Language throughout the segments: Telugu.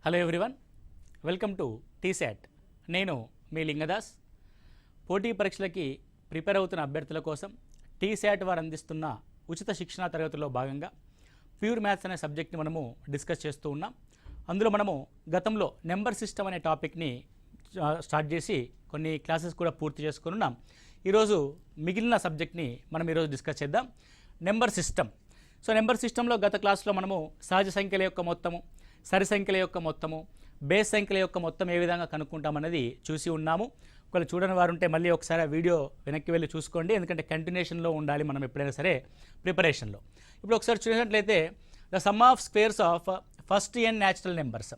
Hello everyone, welcome to T-SAT. నేను మీ లింగదాస్. పోటీ పరీక్షలకి ప్రిపేర్ అవుతున్న అభ్యర్థుల కోసం టీశాట్ వారు అందిస్తున్న ఉచిత శిక్షణా తరగతిలో భాగంగా ప్యూర్ మ్యాథ్స్ అనే సబ్జెక్ట్ని మనము డిస్కస్ చేస్తూ ఉన్నాం. అందులో మనము గతంలో నెంబర్ సిస్టమ్ అనే టాపిక్ని స్టార్ట్ చేసి కొన్ని క్లాసెస్ కూడా పూర్తి చేసుకుని ఉన్నాం. ఈరోజు మిగిలిన సబ్జెక్ట్ని మనం ఈరోజు డిస్కస్ చేద్దాం, నెంబర్ సిస్టమ్. సో నెంబర్ సిస్టంలో గత క్లాస్లో మనము సహజ సంఖ్యల యొక్క మొత్తము, సరి సంఖ్యల యొక్క మొత్తము, బేస్ సంఖ్యల యొక్క మొత్తం ఏ విధంగా కనుక్కుంటామన్నది చూసి ఉన్నాము. ఒకవేళ చూడని వారు ఉంటే మళ్ళీ ఒకసారి ఆ వీడియో వెనక్కి వెళ్ళి చూసుకోండి, ఎందుకంటే కంటిన్యూషన్లో ఉండాలి మనం ఎప్పుడైనా సరే ప్రిపరేషన్లో. ఇప్పుడు ఒకసారి చూసినట్లయితే the sum of squares of first n natural numbers.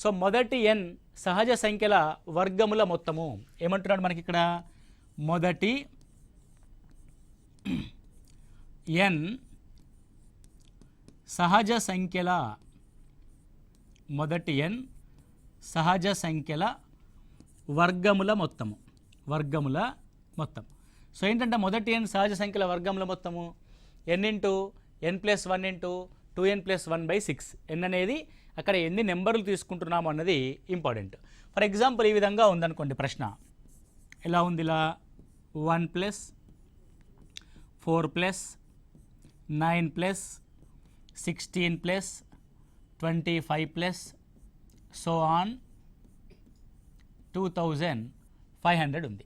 So మొదటి ఎన్ సహజ సంఖ్యల వర్గముల మొత్తము ఏమంటున్నాడు మనకి ఇక్కడ? మొదటి ఎన్ సహజ సంఖ్యల, మొదటి ఎన్ సహజ సంఖ్యల వర్గముల మొత్తము, వర్గముల మొత్తం. సో ఏంటంటే మొదటి ఎన్ సహజ సంఖ్యల వర్గముల మొత్తము ఎన్ ఇంటూ ఎన్ ప్లస్ 1 ఇంటూ 2n+1/6. ఎన్ అనేది అక్కడ ఎన్ని నెంబర్లు తీసుకుంటున్నాము అన్నది ఇంపార్టెంట్. ఫర్ ఎగ్జాంపుల్ ఈ విధంగా ఉందనుకోండి ప్రశ్న. ఎలా ఉంది? ఇలా 1 + 4 + 9 + 16 + 25 సో ఆన్ 2500 ఉంది.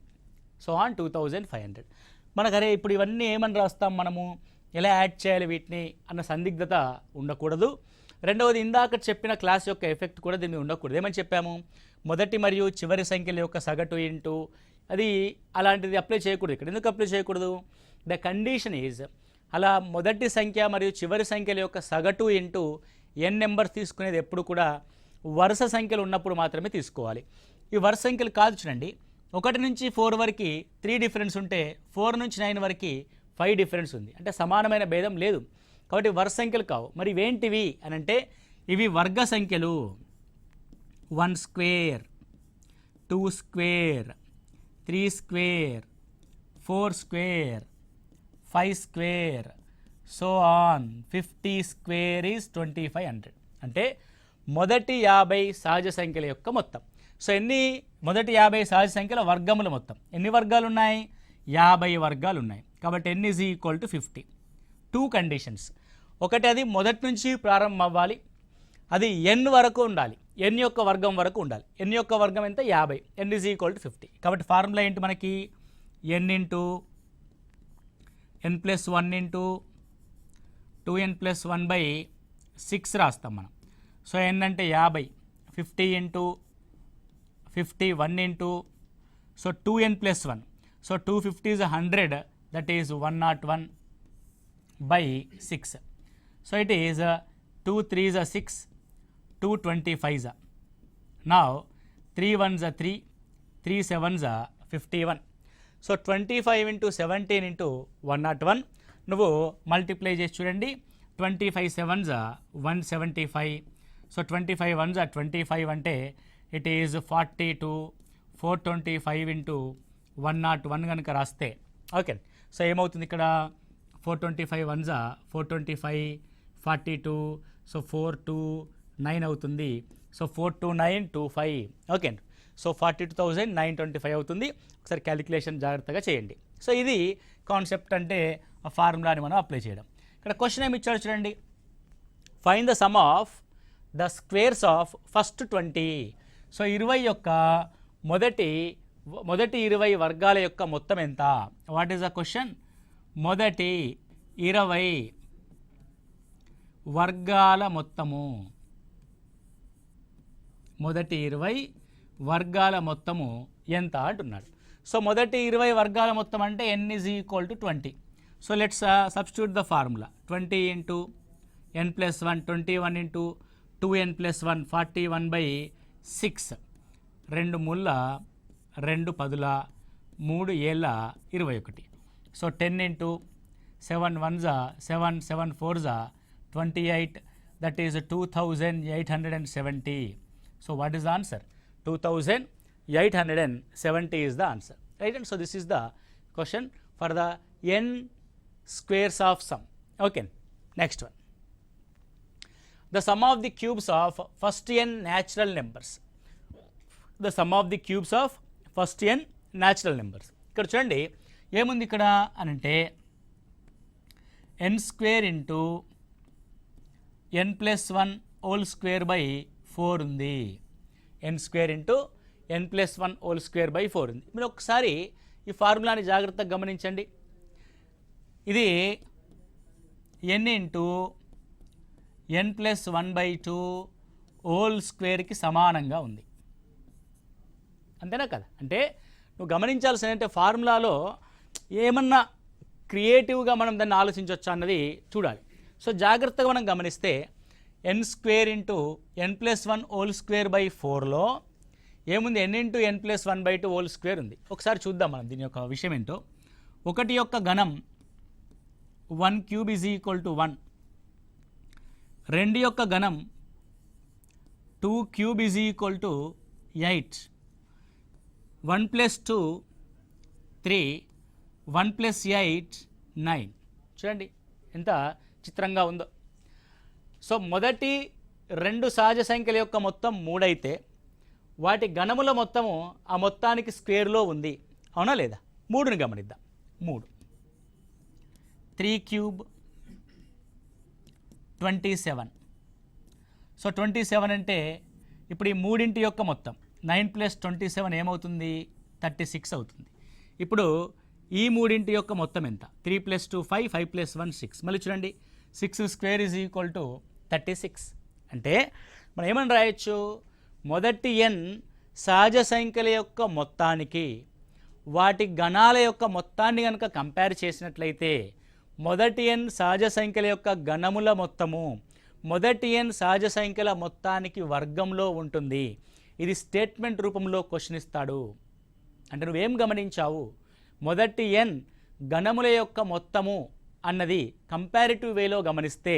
So on 2500. మనకరే ఇప్పుడు ఇవన్నీ ఏమని రాస్తాం మనము, ఎలా యాడ్ చేయాలి వీటిని అన్న సందిగ్ధత ఉండకూడదు. రెండవది, ఇందాక చెప్పిన క్లాస్ యొక్క ఎఫెక్ట్ కూడా దీన్ని ఉండకూడదు. ఏమని చెప్పాము? మొదటి మరియు చివరి సంఖ్యల యొక్క సగటు ఇంటూ అది అలాంటిది అప్లై చేయకూడదు. ఇక్కడ ఎందుకు అప్లై చేయకూడదు? ద కండిషన్ ఈజ్, అలా మొదటి సంఖ్య మరియు చివరి సంఖ్యల యొక్క సగటు ఇంటూ ఎన్ నెంబర్ తీసుకునేది ఎప్పుడు కూడా వరుస సంఖ్యలు ఉన్నప్పుడు మాత్రమే తీసుకోవాలి. ఈ వరుస సంఖ్యలు కాదు చూడండి, 1 నుంచి 4 వరకు 3 డిఫరెన్స్ ఉంటే 4 నుంచి 9 వరకు 5 డిఫరెన్స్ ఉంది, అంటే సమానమైన భేదం లేదు, కాబట్టి వరుస సంఖ్యలు కావు. మరి ఇవేంటివి అని అంటే ఇవి వర్గ సంఖ్యలు. 1 square, 2 square, 3 square, 4 square, 5 square, so on 50 square is 2500. అంటే మొదటి 50 సహజ సంఖ్యల యొక్క మొత్తం. సో మొదటి 50 సహజ సంఖ్యల వర్గముల మొత్తం. ఎన్ని వర్గాలు ఉన్నాయి? 50 వర్గాలు ఉన్నాయి. కాబట్టి n is equal to 50. 2 conditions. ఒకటి, అది మొదటి నుంచి ప్రారంభం అవ్వాలి, అది n వరకు ఉండాలి, n యొక్క వర్గం వరకు ఉండాలి. n యొక్క వర్గం ఎంత? 50. n is equal to 50. కాబట్టి ఫార్ములా ఏంటి మనకి? n into n+1 into 2n+1/6 రాస్తాం మనం. సో n అంటే 50, 50 into 50, 1 into, so 2n+1, so 250 is 100, that is 101/6. So it is 2 3s are 6, 2 25s are. Now 3 1s are 3, 3 7s are 51. So 25 into 17 into 101 నువ్వు మల్టిప్లై చేసి చూడండి. 25 7s are 175. So 25 1s are 25 అంటే ఇట్ ఈజ్ 42. 425 ఇంటూ 101 కనుక రాస్తే ఓకే. సో ఏమవుతుంది ఇక్కడ? 425 1s are 425, 42, సో 429 అవుతుంది. So 42925 okay. సో 42,925 అవుతుంది. ఒకసారి క్యాలిక్యులేషన్ జాగ్రత్తగా చేయండి. సో ఇది కాన్సెప్ట్, అంటే ఆ ఫార్ములాని మనం అప్లై చేయడం. ఇక్కడ క్వశ్చన్ ఏమి ఇచ్చాడు చూడండి. Find the sum of the squares of first 20. So 20 యొక్క మొదటి 20 వర్గాల యొక్క మొత్తం ఎంత? What is the question? మొదటి 20 వర్గాల మొత్తము, మొదటి 20 వర్గాల మొత్తము ఎంత అంటున్నాడు. సో మొదటి 20 వర్గాల మొత్తం అంటే n is equal to 20. So let's substitute the formula. 20 into n+1, 21 into 2n+1, 41/6. 2 ముళ్ళ 2 పదుల 3 ఏళ్ళ 21. So 10 into 7 1s are 7, 7 4s are 28, that is 2870. So what is the answer? 2870 is the answer, right? And so this is the question for the n squares of sum. Okay, next one. The sum of the cubes of first n natural numbers. The sum of the cubes of first n natural numbers. ఇక్కడ చూడండి ఏముంది ఇక్కడ అనంటే n² into n+1 whole square by 4 ఉంది. n² into n+1 whole square by 4 ఉంది. మీరు ఒకసారి ఈ ఫార్ములాని జాగ్రత్తగా గమనించండి. ఇది n ఇంటూ n+1/2 హోల్ స్క్వేర్కి సమానంగా ఉంది. అంతేనా కదా? అంటే నువ్వు గమనించాల్సిన అంటే ఫార్ములాలో ఏమన్నా క్రియేటివ్గా మనం దాన్ని ఆలోచించవచ్చు అన్నది చూడాలి. సో జాగ్రత్తగా మనం గమనిస్తే n² into n+1 whole square by 4లో ఏముంది? n into n+1/2 whole square ఉంది. ఒకసారి చూద్దాం మనం దీని యొక్క విషయం ఏంటో. 1 యొక్క ఘనం 1³ = 1. 2 యొక్క ఘనం 2³ = 8. 1 + 2 3, 1 + 8 9. చూడండి ఎంత చిత్రంగా ఉందో. సో మొదటి 2 సహజ సంఖ్యల యొక్క మొత్తం 3 అయితే వాటి ఘనముల మొత్తము ఆ మొత్తానికి స్క్వేర్లో ఉంది. అవునా లేదా? 3ని గమనిద్దాం. 3 3³ 27. సో 27 అంటే ఇప్పుడు ఈ మూడింటి యొక్క మొత్తం 9 + 27 ఏమవుతుంది? 36 అవుతుంది. ఇప్పుడు ఈ మూడింటి యొక్క మొత్తం ఎంత? 3 + 2 5, 5 + 1 6. మళ్ళీ చూడండి 6² = 36. అంటే మనం ఏమని రాయొచ్చు? మొదటి n సహజ సంఖ్యల యొక్క మొత్తానికి వాటి గణాల యొక్క మొత్తాన్ని కనుక కంపేర్ చేసినట్లయితే మొదటి n సహజ సంఖ్యల యొక్క గణముల మొత్తము మొదటి n సహజ సంఖ్యల మొత్తానికి వర్గంలో ఉంటుంది. ఇది స్టేట్మెంట్ రూపంలో క్వశ్చన్ ఇస్తాడు. అంటే నువ్వేం గమనించావు? మొదటి n గణముల యొక్క మొత్తము అన్నది కంపారిటివ్ వేలో గమనిస్తే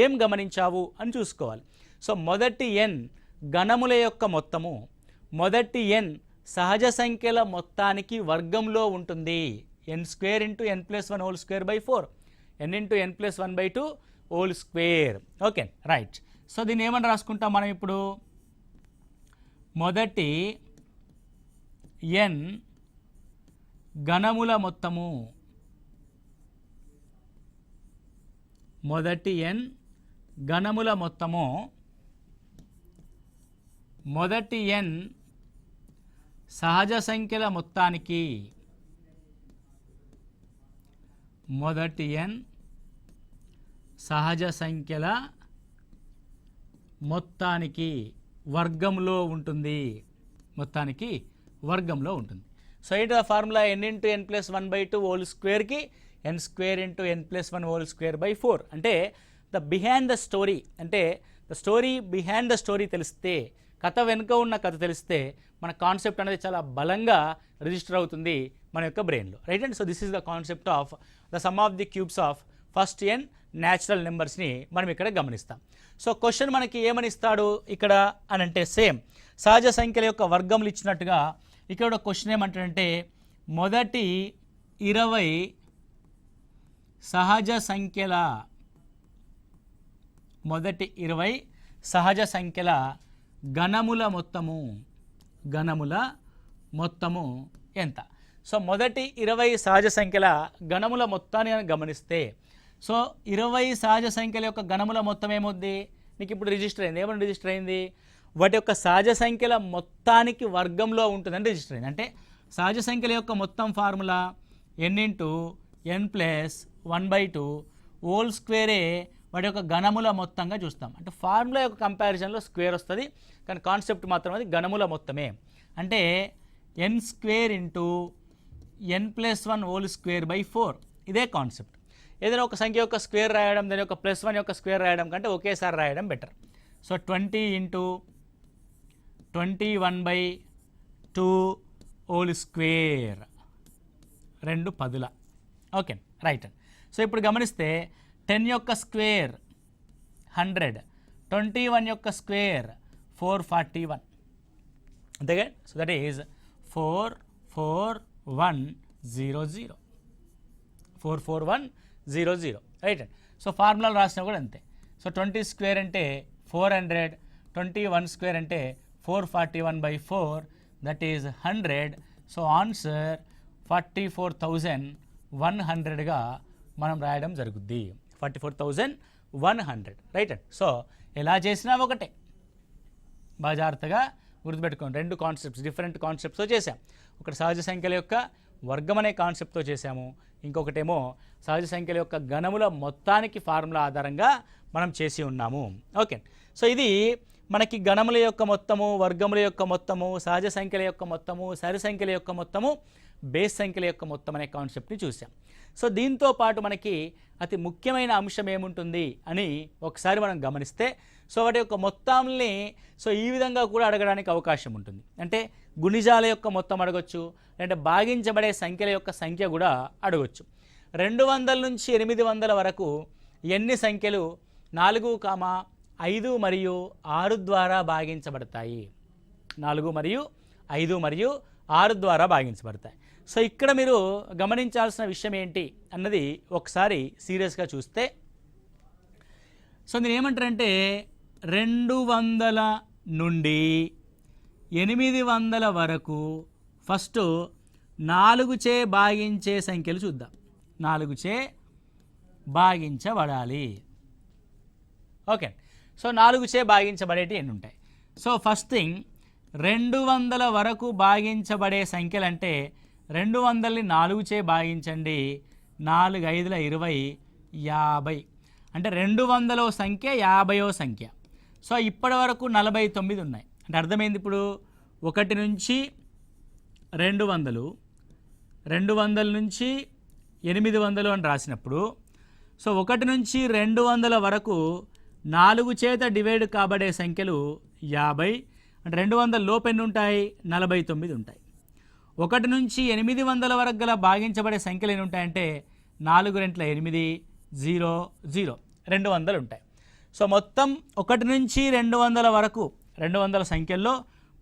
ఏం గమనించావు అని చూసుకోవాలి. సో మొదటి n గణముల యొక్క మొత్తము మొదటి n సహజ సంఖ్యల మొత్తానికి వర్గంలో ఉంటుంది. n² into n+1 whole square by 4, n into n+1/2 whole square. Okay right. So దీన్ని ఏమని రాసుకుంటాం మనం ఇప్పుడు? మొదటి n గణముల మొత్తము మొదటి n గణముల మొత్తము మొదటి n సహజ సంఖ్యల మొత్తానికి మొదటి n సహజ సంఖ్యల మొత్తానికి వర్గంలో ఉంటుంది. మొత్తానికి వర్గంలో ఉంటుంది. సో ఏంటి ఆ formula? n into n+1/2 whole స్క్వేర్కి n² into n+1 whole square by 4. అంటే ద బిహైండ్ ద స్టోరీ, అంటే the story behind the story తెలిస్తే, కథ వెనుక ఉన్న కథ తెలిస్తే మన కాన్సెప్ట్ అనేది చాలా బలంగా రిజిస్టర్ అవుతుంది మన యొక్క బ్రెయిన్లో. Right and so this is the concept of the sum of the cubes of first n natural నెంబర్స్ని మనం ఇక్కడ గమనిస్తాం. సో క్వశ్చన్ మనకి ఏమని ఇస్తాడు ఇక్కడ అని అంటే సేమ్ సహజ సంఖ్యల యొక్క వర్గములు ఇచ్చినట్టుగా ఇక్కడ క్వశ్చన్ ఏమంటాడంటే మొదటి 20 సహజ సంఖ్యల మొదటి 20 సహజ సంఖ్యల గణముల మొత్తము ఎంత? సో మొదటి 20 సహజ సంఖ్యల గణముల మొత్తాన్ని గమనిస్తే సో 20 సహజ సంఖ్యల యొక్క గణముల మొత్తం ఏమవుద్ది? నీకు ఇప్పుడు రిజిస్టర్ అయింది. ఏమని రిజిస్టర్ అయింది? వాటి యొక్క సహజ సంఖ్యల మొత్తానికి వర్గంలో ఉంటుందని రిజిస్టర్ అయింది. అంటే సహజ సంఖ్యల యొక్క మొత్తం formula n into n+1/2 whole స్క్వేరే వాటి యొక్క గణముల మొత్తంగా చూస్తాం. అంటే ఫార్ములా యొక్క కంపారిజన్లో స్క్వేర్ వస్తుంది, కానీ కాన్సెప్ట్ మాత్రం అది గణముల మొత్తమే. అంటే n² into n+1 whole square by 4. ఇదే కాన్సెప్ట్. ఏదైనా ఒక సంఖ్య యొక్క స్క్వేర్ రాయడం, దాని యొక్క +1 యొక్క స్క్వేర్ రాయడం కంటే ఒకేసారి రాయడం better. So 20 into 21/2 whole square, 2 10. Okay right. So ఇప్పుడు గమనిస్తే 10 యొక్క స్క్వేర్ 100, 21 యొక్క స్క్వేర్ 441. అంతేగా? So that is 44100. 44100 right. So ఫార్ములాలు రాసినా కూడా అంతే. సో 20 స్క్వేర్ అంటే 400, 21 స్క్వేర్ అంటే 441/4, దట్ ఈజ్ 100. సో ఆన్సర్ 44,100గా మనం రాయడం జరుగుద్ది. 44,100 రైట్ అండి. సో ఎలా చేసినా ఒకటే, బాగా జాగ్రత్తగా గుర్తుపెట్టుకోండి. రెండు కాన్సెప్ట్స్, డిఫరెంట్ కాన్సెప్ట్స్తో చేసాం. ఒకటి సహజ సంఖ్యల యొక్క వర్గం అనే కాన్సెప్ట్తో చేసాము, ఇంకొకటేమో సహజ సంఖ్యల యొక్క గణముల మొత్తానికి ఫార్ములా ఆధారంగా మనం చేసి ఉన్నాము. ఓకే, సో ఇది మనకి గణముల యొక్క మొత్తము, వర్గముల యొక్క మొత్తము, సహజ సంఖ్యల యొక్క మొత్తము, సరి సంఖ్యల యొక్క మొత్తము, బేస్ సంఖ్యల యొక్క మొత్తం అనే కాన్సెప్ట్ని చూసాం. సో దీంతో పాటు మనకి అతి ముఖ్యమైన అంశం ఏముంటుంది అని ఒకసారి మనం గమనిస్తే, సో వాటి యొక్క మొత్తాలని సో ఈ విధంగా కూడా అడగడానికి అవకాశం ఉంటుంది. అంటే గుణిజాల యొక్క మొత్తం అడగొచ్చు, అంటే భాగించబడే సంఖ్యల యొక్క సంఖ్య కూడా అడగొచ్చు. 200 నుంచి 800 వరకు ఎన్ని సంఖ్యలు 4, 5 మరియు 6 ద్వారా భాగించబడతాయి? 4 మరియు 5 మరియు 6 ద్వారా భాగించబడతాయి. సో ఇక్కడ మీరు గమనించాల్సిన విషయం ఏంటి అన్నది ఒకసారి సీరియస్గా చూస్తే, సో నేను ఏమంటారంటే 200 నుండి 800 వరకు ఫస్ట్ 4చే భాగించే సంఖ్యలు చూద్దాం. 4చే భాగించబడాలి. ఓకే, సో 4చే భాగించబడేటి ఎన్ని ఉంటాయి? సో ఫస్ట్ థింగ్ 200 వరకు భాగించబడే సంఖ్యలు అంటే 200ని 4చే భాగించండి. 4 5 20, 50. అంటే 200వ సంఖ్య 50వ సంఖ్య. సో ఇప్పటి వరకు 49 ఉన్నాయి. అంటే అర్థమైంది. ఇప్పుడు 1 నుంచి 200, 200 నుంచి 800 అని రాసినప్పుడు, సో 1 నుంచి 200 వరకు 4 చేత డివైడ్ కాబడే సంఖ్యలు 50. అంటే 200 లోపు ఎన్ని ఉంటాయి? 49 ఉంటాయి. 1 నుంచి 800 వరకు గల భాగించబడే సంఖ్యలు ఎన్ని ఉంటాయంటే 4 2 8, 0 0, 200 ఉంటాయి. సో మొత్తం 1 నుంచి 200 వరకు 200 సంఖ్యల్లో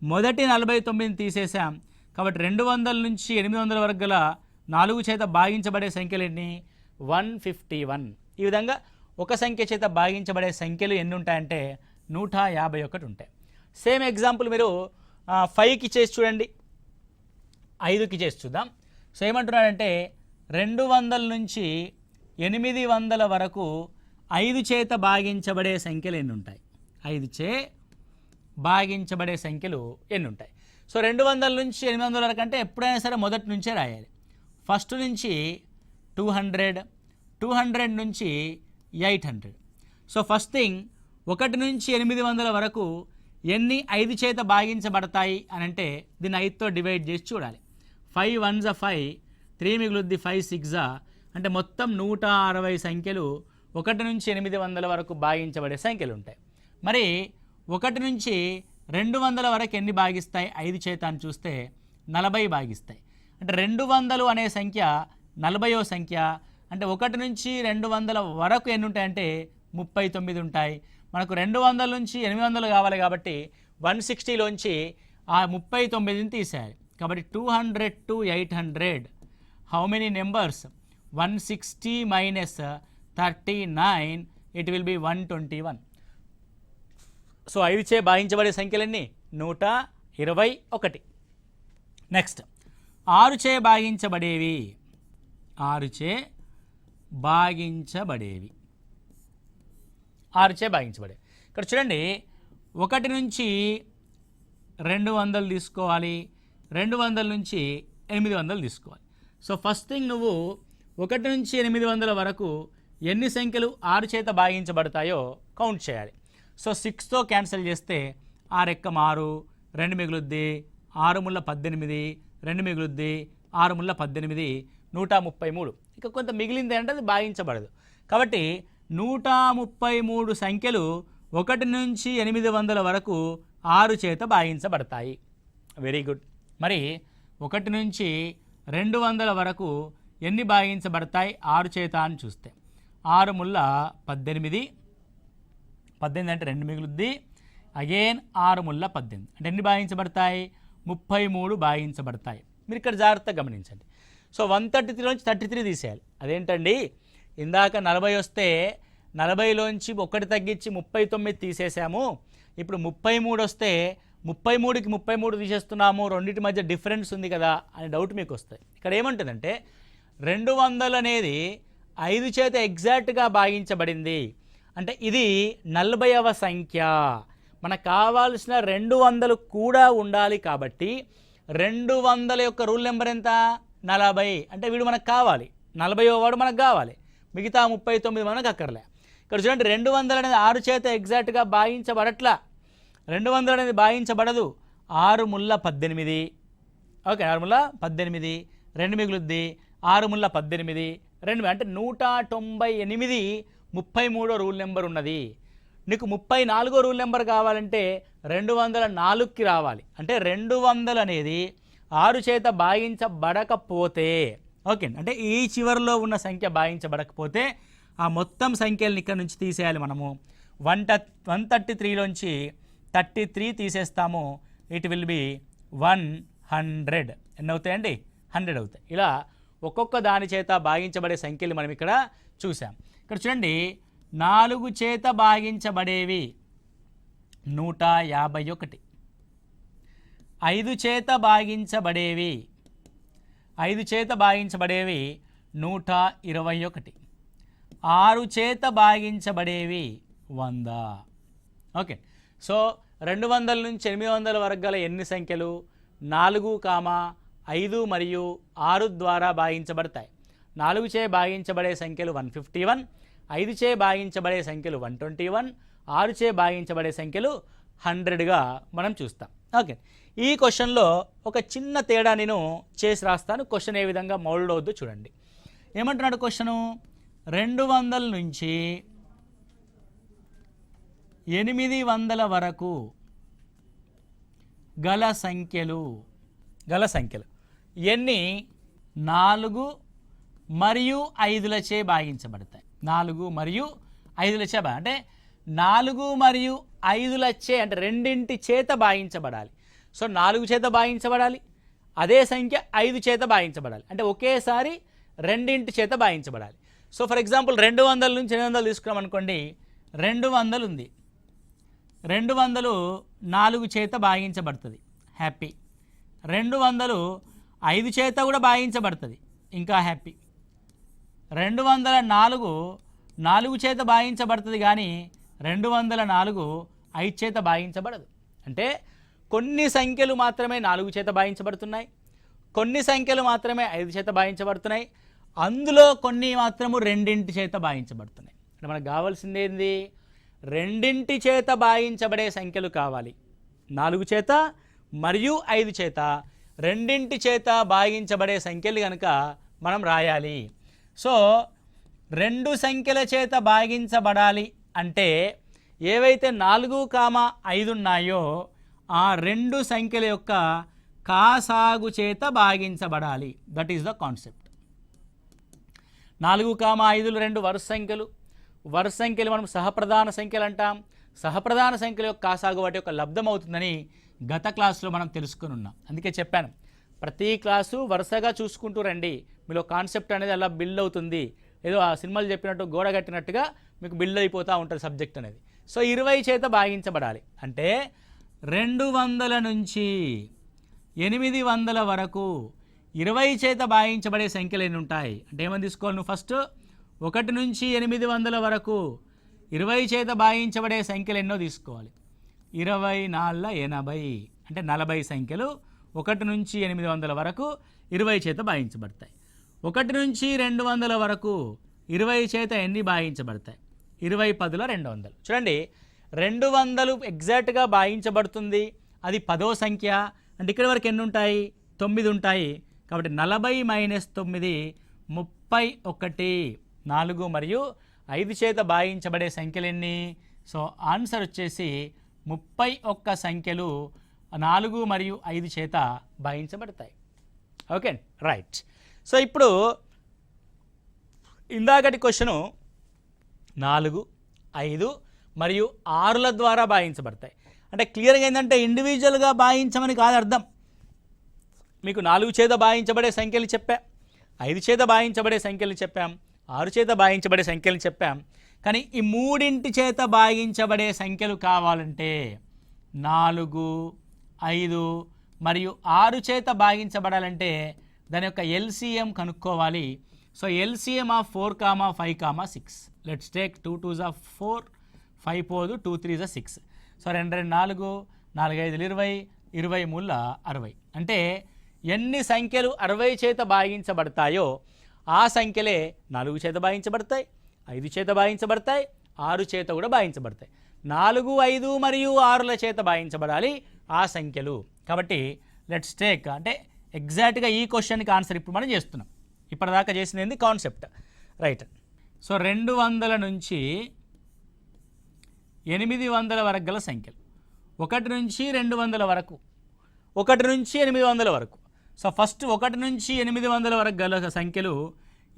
మొదటి 49ని తీసేసాం. కాబట్టి 200 నుంచి 800 వరకు గల 4 చేత భాగించబడే సంఖ్యలు ఎన్ని? 151. ఈ విధంగా ఒక సంఖ్య చేత భాగించబడే సంఖ్యలు ఎన్ని ఉంటాయంటే 151 ఉంటాయి. సేమ్ ఎగ్జాంపుల్ మీరు 5కి చేసి చూడండి, 5కి చేసి చూద్దాం. సో ఏమంటున్నాడంటే 200 నుంచి 800 వరకు 5 చేత భాగించబడే సంఖ్యలు ఎన్ని ఉంటాయి? 5చే భాగించబడే సంఖ్యలు ఎన్ని ఉంటాయి? సో 200 నుంచి 800 వరకు అంటే ఎప్పుడైనా సరే మొదటి నుంచే రాయాలి. ఫస్ట్ నుంచి 200, 200 నుంచి 800. సో ఫస్ట్ థింగ్ 1 నుంచి 800 వరకు ఎన్ని 5 చేత భాగించబడతాయి అని అంటే దీన్ని 5తో డివైడ్ చేసి చూడాలి. 5 1 5, 3 మిగులుద్ది 5 6, అంటే మొత్తం 160 సంఖ్యలు 1 నుంచి 800 వరకు భాగించబడే సంఖ్యలు ఉంటాయి. మరి 1 నుంచి 200 వరకు ఎన్ని భాగిస్తాయి 5 చేత అని చూస్తే 40 భాగిస్తాయి. అంటే 200 అనే సంఖ్య 40వ సంఖ్య. అంటే 1 నుంచి 200 వరకు ఎన్ని ఉంటాయంటే 39 ఉంటాయి. మనకు 200 నుంచి 800 కావాలి కాబట్టి 160లోంచి ఆ 39ని తీసేయాలి. కాబట్టి 200 to 800, how many numbers? 160 minus 39, it will be 121. So 5చే భాగించబడే సంఖ్యలన్నీ 121. నెక్స్ట్ 6చే భాగించబడేవి. 6చే భాగించబడేవి. 6చే భాగించబడేవి. ఇక్కడ చూడండి, 1 నుంచి 200 తీసుకోవాలి, 200 నుంచి 800 తీసుకోవాలి. సో ఫస్ట్ థింగ్ నువ్వు 1 నుంచి 800 వరకు ఎన్ని సంఖ్యలు 6 చేత భాగించబడతాయో కౌంట్ చేయాలి. సో 6తో క్యాన్సిల్ చేస్తే 6 ఎక్కం 6, 2 మిగులుద్ది 6 ముళ్ళ 18, 2 మిగులుద్ది 6 ముళ్ళ 18, 133. ఇక కొంత మిగిలింది అంటే అది భాగించబడదు. కాబట్టి 133 సంఖ్యలు 1 నుంచి 800 వరకు 6 చేత భాగించబడతాయి. Very good. మరి 1 నుంచి 200 వరకు ఎన్ని భాగించబడతాయి 6 చేత అని చూస్తే 6 ముళ్ళ 18, 18 అంటే 2 మిగులుద్ది, అగైన్ 6 ముళ్ళ 18 అంటే ఎన్ని భాగించబడతాయి? 33 భాగించబడతాయి. మీరు ఇక్కడ జాగ్రత్తగా గమనించండి. సో 133 నుంచి 33 తీసేయాలి. అదేంటండి, ఇందాక 40 వస్తే 40లోంచి 1 తగ్గించి 39 తీసేసాము. ఇప్పుడు 33 వస్తే 33కి 33 తీసేస్తున్నాము, రెండింటి మధ్య డిఫరెన్స్ ఉంది కదా అనే డౌట్ మీకు వస్తుంది. ఇక్కడ ఏమంటుందంటే 200 అనేది 5 చేత ఎగ్జాక్ట్గా భాగించబడింది. అంటే ఇది 40వ సంఖ్య. మనకు కావాల్సిన 200 కూడా ఉండాలి కాబట్టి 200 యొక్క రూల్ నెంబర్ ఎంత? 40. అంటే వీడు మనకు కావాలి, 40వ వాడు మనకు కావాలి, మిగతా 39 మనకు అక్కర్లే. ఇక్కడ చూడండి 200 అనేది 6 చేత ఎగ్జాక్ట్గా భాగించబడట్లా. 200 అనేది భాగించబడదు. 6 ముళ్ళ 18. ఓకే, 6 ముళ్ళ 18, 2 మిగులుద్ది, 6 ముళ్ళ 18, 2 అంటే 198 33 రూల్ నెంబర్ ఉన్నది. నీకు 34 రూల్ నెంబర్ కావాలంటే 204కి రావాలి. అంటే 200 అనేది 6 చేత భాగించబడకపోతే, ఓకే, అంటే ఈ చివరిలో ఉన్న సంఖ్య భాగించబడకపోతే ఆ మొత్తం సంఖ్యలను ఇక్కడ నుంచి తీసేయాలి మనము. 133లోంచి 33 తీసేస్తాము. It will be 100. ఎన్ని అవుతాయండి? 100 అవుతాయి. ఇలా ఒక్కొక్క దాని చేత భాగించబడే సంఖ్యలు మనం ఇక్కడ చూసాం. ఇక్కడ చూడండి 4 చేత భాగించబడేవి 151, 5 చేత భాగించబడేవి 121, 6 చేత భాగించబడేవి 100. ఓకే, సో 200 నుంచి 800 వరకు గల ఎన్ని సంఖ్యలు? 4, 5 మరియు 6 ద్వారా భాగించబడతాయి. 4 చే భాగించబడే సంఖ్యలు 151, 5 చే భాగించబడే సంఖ్యలు 121, 6 చే భాగించబడే సంఖ్యలు 100గా మనం చూస్తాం. ఓకే, ఈ క్వశ్చన్లో ఒక చిన్న తేడా నేను చేసి రాస్తాను. క్వశ్చన్ ఏ విధంగా మౌల్డ్ అవుద్దో చూడండి. ఏమంటున్నాడు క్వశ్చను? 200 నుంచి 800 వరకు గల సంఖ్యలు ఎన్ని 4 మరియు 5లచే భాగించబడతాయి? 4 మరియు 5లచే అంటే 4 మరియు 5లచే అంటే రెండింటి చేత భాగించబడాలి. సో 4 చేత భాగించబడాలి, అదే సంఖ్య 5 చేత భాగించబడాలి. అంటే ఒకేసారి రెండింటి చేత భాగించబడాలి. సో ఫర్ ఎగ్జాంపుల్ 200 నుంచి 800 తీసుకున్నాం అనుకోండి. 200 ఉంది, 200 4 చేత భాగించబడుతుంది, హ్యాపీ. 200 5 చేత కూడా భాగించబడుతుంది, ఇంకా హ్యాపీ. 204 4 చేత భాగించబడుతుంది కానీ 204 5 చేత భాగించబడదు. అంటే కొన్ని సంఖ్యలు మాత్రమే 4 చేత భాగించబడుతున్నాయి, కొన్ని సంఖ్యలు మాత్రమే 5 చేత భాగించబడుతున్నాయి, అందులో కొన్ని మాత్రము రెండింటి చేత భాగించబడుతున్నాయి. అంటే మనకు కావాల్సింది ఏంది? రెండింటి చేత భాగించబడే సంఖ్యలు కావాలి. 4 చేత మరియు 5 చేత రెండింటి చేత భాగించబడే సంఖ్యలు కనుక మనం రాయాలి. సో 2 సంఖ్యల చేత భాగించబడాలి అంటే ఏవైతే 4, 5 ఉన్నాయో ఆ 2 సంఖ్యల యొక్క కాసాగు చేత భాగించబడాలి. That is the concept. 4, 5 2 వరుస సంఖ్యలు. వరుస సంఖ్యలు మనం సహప్రధాన సంఖ్యలు అంటాం. సహప్రధాన సంఖ్యల యొక్క కాసాగు వాటి యొక్క లబ్ధం అవుతుందని గత క్లాసులో మనం తెలుసుకుని ఉన్నాం. అందుకే చెప్పాను, ప్రతి క్లాసు వరుసగా చూసుకుంటూ రండి, మీలో కాన్సెప్ట్ అనేది అలా బిల్డ్ అవుతుంది. ఏదో ఆ సినిమాలు చెప్పినట్టు గోడ కట్టినట్టుగా మీకు బిల్డ్ అయిపోతూ ఉంటుంది సబ్జెక్ట్ అనేది. సో 20 చేత భాగించబడాలి అంటే 200 నుంచి 800 వరకు 20 చేత భాగించబడే సంఖ్యలు ఎన్ని ఉంటాయి అంటే ఏమని తీసుకోవాలి నువ్వు? ఫస్ట్ 1 నుంచి 800 వరకు 20 చేత భాగించబడే సంఖ్యలు ఎన్నో తీసుకోవాలి. 24 80 అంటే 40 సంఖ్యలు 1 నుంచి 800 వరకు 20 చేత భాగించబడతాయి. 1 నుంచి 200 వరకు 20 చేత ఎన్ని భాగించబడతాయి? 20 10 200. చూడండి 200 ఎగ్జాక్ట్గా భాగించబడుతుంది, అది 10వ సంఖ్య. అంటే ఇక్కడ వరకు ఎన్ని ఉంటాయి? 9 ఉంటాయి. కాబట్టి 40 - 9 31. 4 మరియు 5 చేత భాగించబడే సంఖ్యలు ఎన్ని? సో ఆన్సర్ వచ్చేసి 31 సంఖ్యలు 4 మరియు 5 చేత భాగించబడతాయి. Okay, right. సో ఇప్పుడు ఇందాకటి క్వశ్చను 4, 5 మరియు 6ల ద్వారా భాగించబడతాయి. అంటే క్లియర్గా ఏంటంటే ఇండివిజువల్గా భాగించమని కాదు అర్థం. మీకు 4 చేత భాగించబడే సంఖ్యలు చెప్పాం, 5 చేత భాగించబడే సంఖ్యలు చెప్పాం, 6 చేత భాగించబడే సంఖ్యలు చెప్పాం. కానీ ఈ మూడింటి చేత భాగించబడే సంఖ్యలు కావాలంటే 4, 5 మరియు 6 చేత భాగించబడాలంటే దాని యొక్క ఎల్సిఎం కనుక్కోవాలి. So LCM of 4, 5, 6. Let's take 2 2s of 4, 5 పోదు, 2 3s 6. సో 2 2 4, 4 5 20, 20 3 60. అంటే ఎన్ని సంఖ్యలు 60 చేత భాగించబడతాయో ఆ సంఖ్యలే 4 చేత భాగించబడతాయి, 5 చేత భాగించబడతాయి, 6 చేత కూడా భాగించబడతాయి. 4, 5 మరియు 6ల చేత భాగించబడాలి ఆ సంఖ్యలు. కాబట్టి లెట్స్ టేక్ అంటే ఎగ్జాక్ట్గా ఈ క్వశ్చన్కి ఆన్సర్ ఇప్పుడు మనం చేస్తున్నాం. ఇప్పటిదాకా చేసింది కాన్సెప్ట్, రైట్. సో 200 నుంచి 800 వరకు గల సంఖ్యలు, 1 నుంచి 200 వరకు, 1 నుంచి 800 వరకు. సో ఫస్ట్ 1 నుంచి 800 వరకు గల సంఖ్యలు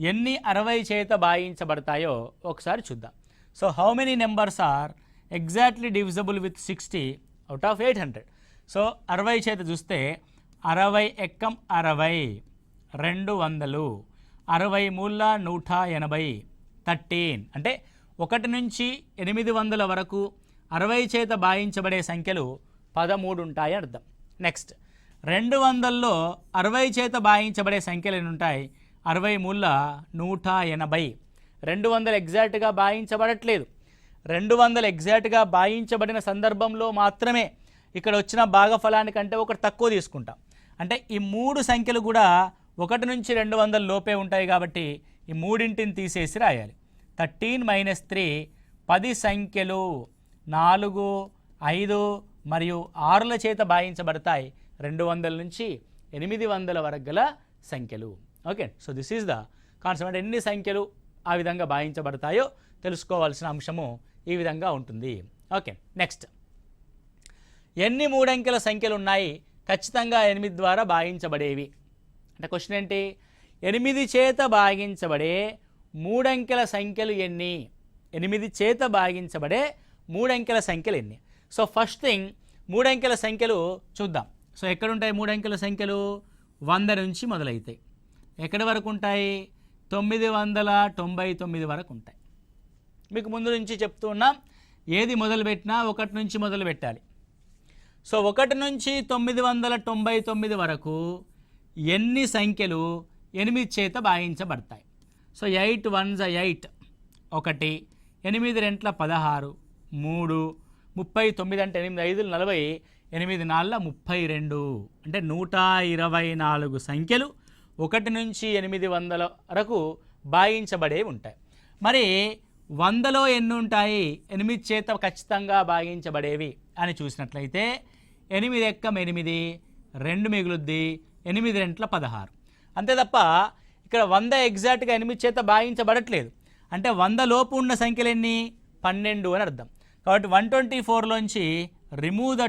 ఎన్ని 60 చేత భాగించబడతాయో ఒకసారి చూద్దాం. So how many numbers are exactly divisible with 60 out of 800? So 60 చేత చూస్తే 60 ఎక్కం 60, 200, 60 మూల 180, 13. అంటే 1 నుంచి 800 వరకు 60 చేత భాగించబడే సంఖ్యలు 13 ఉంటాయి అర్థం. నెక్స్ట్ 200లో 60 చేత భాగించబడే సంఖ్యలు ఎన్ని ఉంటాయి? 60 మూల 180. 200 ఎగ్జాక్ట్గా భాగించబడట్లేదు. 200 ఎగ్జాక్ట్గా భాగించబడిన సందర్భంలో మాత్రమే ఇక్కడ వచ్చిన భాగఫలానికంటే ఒకటి తక్కువ తీసుకుంటాం. అంటే ఈ 3 సంఖ్యలు కూడా 1 నుంచి 200 లోపే ఉంటాయి కాబట్టి ఈ మూడింటిని తీసేసి రాయాలి. 13 - 3 10 సంఖ్యలు 4, 5 మరియు 6ల చేత భాగించబడతాయి 200 నుంచి 800 వరకు గల సంఖ్యలు. Okay, so this is the concept. అంటే ఎన్ని సంఖ్యలు ఆ విధంగా భాగించబడతాయో తెలుసుకోవాల్సిన అంశము ఈ విధంగా ఉంటుంది. ఓకే, నెక్స్ట్ ఎన్ని 3 అంకెల సంఖ్యలు ఉన్నాయి ఖచ్చితంగా 8 ద్వారా భాగించబడేవి? అంటే క్వశ్చన్ ఏంటి? 8 చేత భాగించబడే 3 అంకెల సంఖ్యలు ఎన్ని? 8 చేత భాగించబడే 3 అంకెల సంఖ్యలు ఎన్ని? సో ఫస్ట్ థింగ్ 3 అంకెల సంఖ్యలు చూద్దాం. సో ఎక్కడుంటాయి 3 అంకెల సంఖ్యలు? 100 నుంచి మొదలవుతాయి. ఎక్కడి వరకు ఉంటాయి? 999 వరకు ఉంటాయి. మీకు ముందు నుంచి చెప్తూ ఉన్నాం, ఏది మొదలుపెట్టినా 1 నుంచి మొదలు పెట్టాలి. సో 1 నుంచి 999 వరకు ఎన్ని సంఖ్యలు 8 చేత భాగించబడతాయి? సో 8 1s 8, 1, 8 2 16, 3, 39 అంటే 8 5 40, 8 4 32 అంటే 124 సంఖ్యలు 1 నుంచి 800 వరకు భాగించబడేవి ఉంటాయి. మరి 100లో ఎన్ని ఉంటాయి 8 చేత ఖచ్చితంగా భాగించబడేవి అని చూసినట్లయితే 8 ఎక్కం 8, 2 మిగులుద్ది, 8 2 16. అంతే తప్ప ఇక్కడ 100 ఎగ్జాక్ట్గా 8 చేత భాగించబడట్లేదు. అంటే 100 లోపు ఉన్న సంఖ్యలు ఎన్ని? 12 అని అర్థం. కాబట్టి 124లోంచి రిమూవ్ ద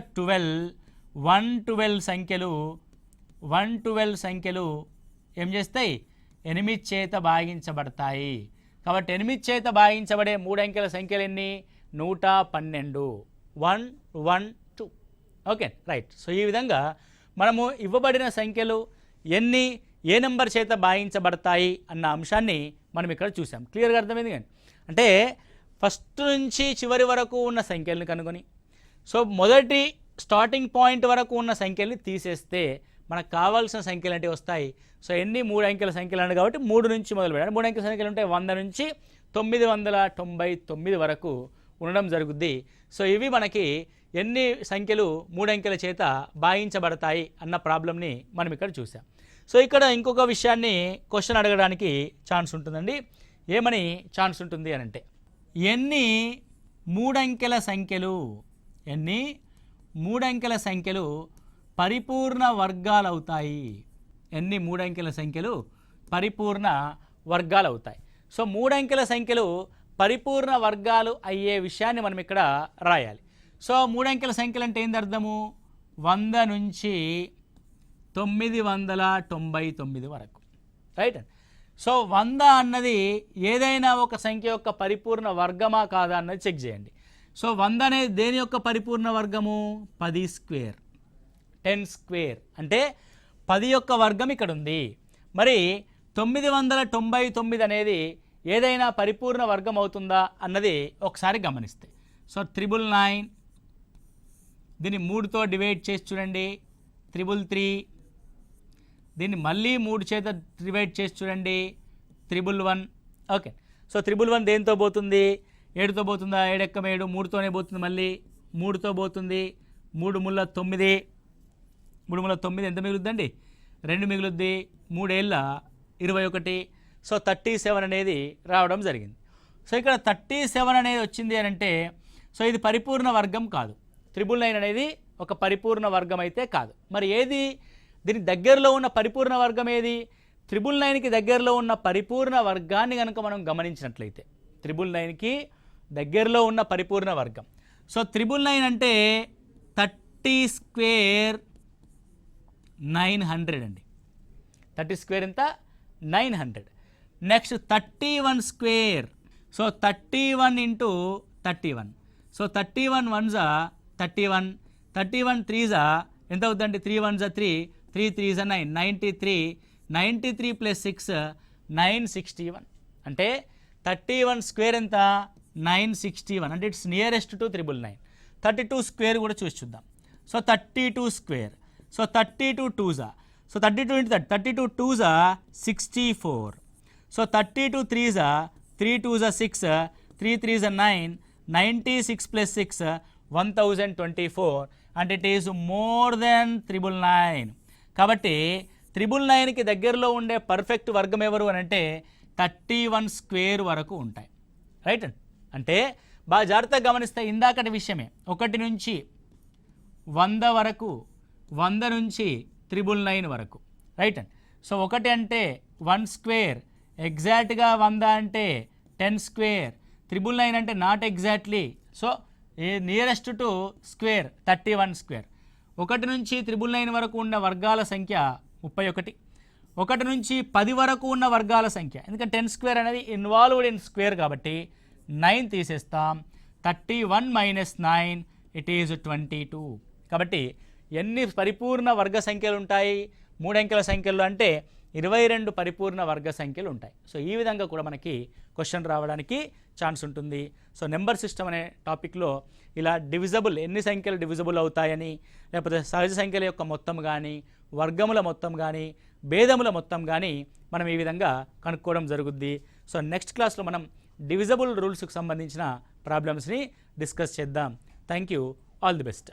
112 సంఖ్యలు ఏం చేస్తాయి? 8 చేత భాగించబడతాయి. కాబట్టి 8 చేత భాగించబడే 3 అంకెల సంఖ్యలు ఎన్ని? 112. 1 1 2. Okay, right. సో ఈ విధంగా మనము ఇవ్వబడిన సంఖ్యలు ఎన్ని ఏ నెంబర్ చేత భాగించబడతాయి అన్న అంశాన్ని మనం ఇక్కడ చూసాం. క్లియర్గా అర్థమైంది కానీ అంటే ఫస్ట్ నుంచి చివరి వరకు ఉన్న సంఖ్యలను కనుగొని సో మొదటి స్టార్టింగ్ పాయింట్ వరకు ఉన్న సంఖ్యల్ని తీసేస్తే మనకు కావాల్సిన సంఖ్యలు అంటే వస్తాయి. సో ఎన్ని 3 అంకెల సంఖ్యలు అన్నాడు కాబట్టి 3 నుంచి మొదలు పెట్టాలి. 3 అంకెల సంఖ్యలు ఉంటే 100 నుంచి 999 వరకు ఉండడం జరుగుద్ది. సో ఇవి మనకి ఎన్ని సంఖ్యలు 3 అంకెల చేత భాగించబడతాయి అన్న ప్రాబ్లమ్ని మనం ఇక్కడ చూసాం. సో ఇక్కడ ఇంకొక విషయాన్ని క్వశ్చన్ అడగడానికి ఛాన్స్ ఉంటుందండి. ఏమని ఛాన్స్ ఉంటుంది అని అంటే ఎన్ని 3 అంకెల సంఖ్యలు పరిపూర్ణ వర్గాలు అవుతాయి? ఎన్ని 3 అంకెల సంఖ్యలు పరిపూర్ణ వర్గాలు అవుతాయి? సో 3 అంకెల సంఖ్యలు పరిపూర్ణ వర్గాలు అయ్యే విషయాన్ని మనం ఇక్కడ రాయాలి. సో 3 అంకెల సంఖ్యలు అంటే ఏంది అర్థము? 100 నుంచి 999 వరకు, రైట్? సో 100 అన్నది ఏదైనా ఒక సంఖ్య యొక్క పరిపూర్ణ వర్గమా కాదా అన్నది చెక్ చేయండి. సో 100 అనేది దేని యొక్క పరిపూర్ణ వర్గము? 10 స్క్వేర్, 10 స్క్వేర్ అంటే 10 యొక్క వర్గం ఇక్కడ ఉంది. మరి 999 అనేది ఏదైనా పరిపూర్ణ వర్గం అవుతుందా అన్నది ఒకసారి గమనిస్తే. సో 999 దీన్ని 3తో డివైడ్ చేసి చూడండి, 333. దీన్ని మళ్ళీ 3 చేత డివైడ్ చేసి చూడండి, 111. ఓకే, సో 111 దేంతో పోతుంది? 7తో పోతుందా? 7 ఎక్కం 7, 3తోనే పోతుంది, మళ్ళీ 3తో పోతుంది. 3 ముళ్ళ 9, 3 ముళ్ళ 9 ఎంత మిగులుద్దండి? 2 మిగులుద్ది. 3 ఏళ్ళ 21. సో 37 అనేది రావడం జరిగింది. సో ఇక్కడ 37 అనేది వచ్చింది అని అంటే సో ఇది పరిపూర్ణ వర్గం కాదు. 999 అనేది ఒక పరిపూర్ణ వర్గం అయితే కాదు. మరి ఏది దీని దగ్గరలో ఉన్న పరిపూర్ణ వర్గం ఏది? 999కి దగ్గరలో ఉన్న పరిపూర్ణ వర్గాన్ని కనుక మనం గమనించినట్లయితే 999కి దగ్గరలో ఉన్న పరిపూర్ణ వర్గం. సో 999 అంటే 30 స్క్వేర్ 900 అండి. 30 స్క్వేర్ ఎంత? 900. Next 31 square. So 31 into 31. So 31 1s 31, 31 3s ఎంత అవుతుందండి? 3 1s 3, 3 3s 9, 93. 93 ప్లస్ 6 961. అంటే 31 స్క్వేర్ ఎంత? 961. అంటే ఇట్స్ నియరెస్ట్ టు 999. 32 స్క్వేర్ కూడా చూసి చూద్దాం. So 32 square. So 32 2s. So 32 into 32 2s 64. So 32 3s 3 2s 6, 3 3s 9, 96 plus 6 1024. అంటే ఇట్ ఈజ్ మోర్ దెన్ 999. కాబట్టి 999కి దగ్గరలో ఉండే పర్ఫెక్ట్ వర్గం ఎవరు అని అంటే 31 స్క్వేర్ వరకు ఉంటాయి. రైట్ అండి. అంటే బాగా జాగ్రత్తగా గమనిస్తే ఇందాకటి విషయమే, 1 నుంచి 100 వరకు, 100 నుంచి 999 వరకు. రైట్ అండి. సో 1 అంటే 1 స్క్వేర్, ఎగ్జాక్ట్గా 100 అంటే 10 స్క్వేర్, 999 అంటే not exactly. So nearest to square 31 square. 1 నుంచి 999 వరకు ఉన్న వర్గాల సంఖ్య 31. 1 నుంచి 10 వరకు ఉన్న వర్గాల సంఖ్య, ఎందుకంటే 10 స్క్వేర్ అనేది ఇన్వాల్వ్డ్ ఇన్ స్క్వేర్ కాబట్టి 9 తీసేస్తాం. 31 మైనస్ 9 ఇట్ ఈజ్ 22. కాబట్టి ఎన్ని పరిపూర్ణ వర్గ సంఖ్యలు ఉంటాయి? 3 అంకెల సంఖ్యలు అంటే 22 పరిపూర్ణ వర్గ సంఖ్యలు ఉంటాయి. సో ఈ విధంగా కూడా మనకి క్వశ్చన్ రావడానికి ఛాన్స్ ఉంటుంది. సో నెంబర్ సిస్టమ్ అనే టాపిక్లో ఇలా డివిజబుల్, ఎన్ని సంఖ్యలు డివిజబుల్ అవుతాయని, లేకపోతే సహజ సంఖ్యల యొక్క మొత్తం కానీ, వర్గముల మొత్తం కానీ, భేదముల మొత్తం కానీ మనం ఈ విధంగా కనుక్కోవడం జరుగుద్ది. సో నెక్స్ట్ క్లాస్లో మనం డివిజబుల్ రూల్స్కి సంబంధించిన ప్రాబ్లమ్స్ని డిస్కస్ చేద్దాం. Thank you. All the best.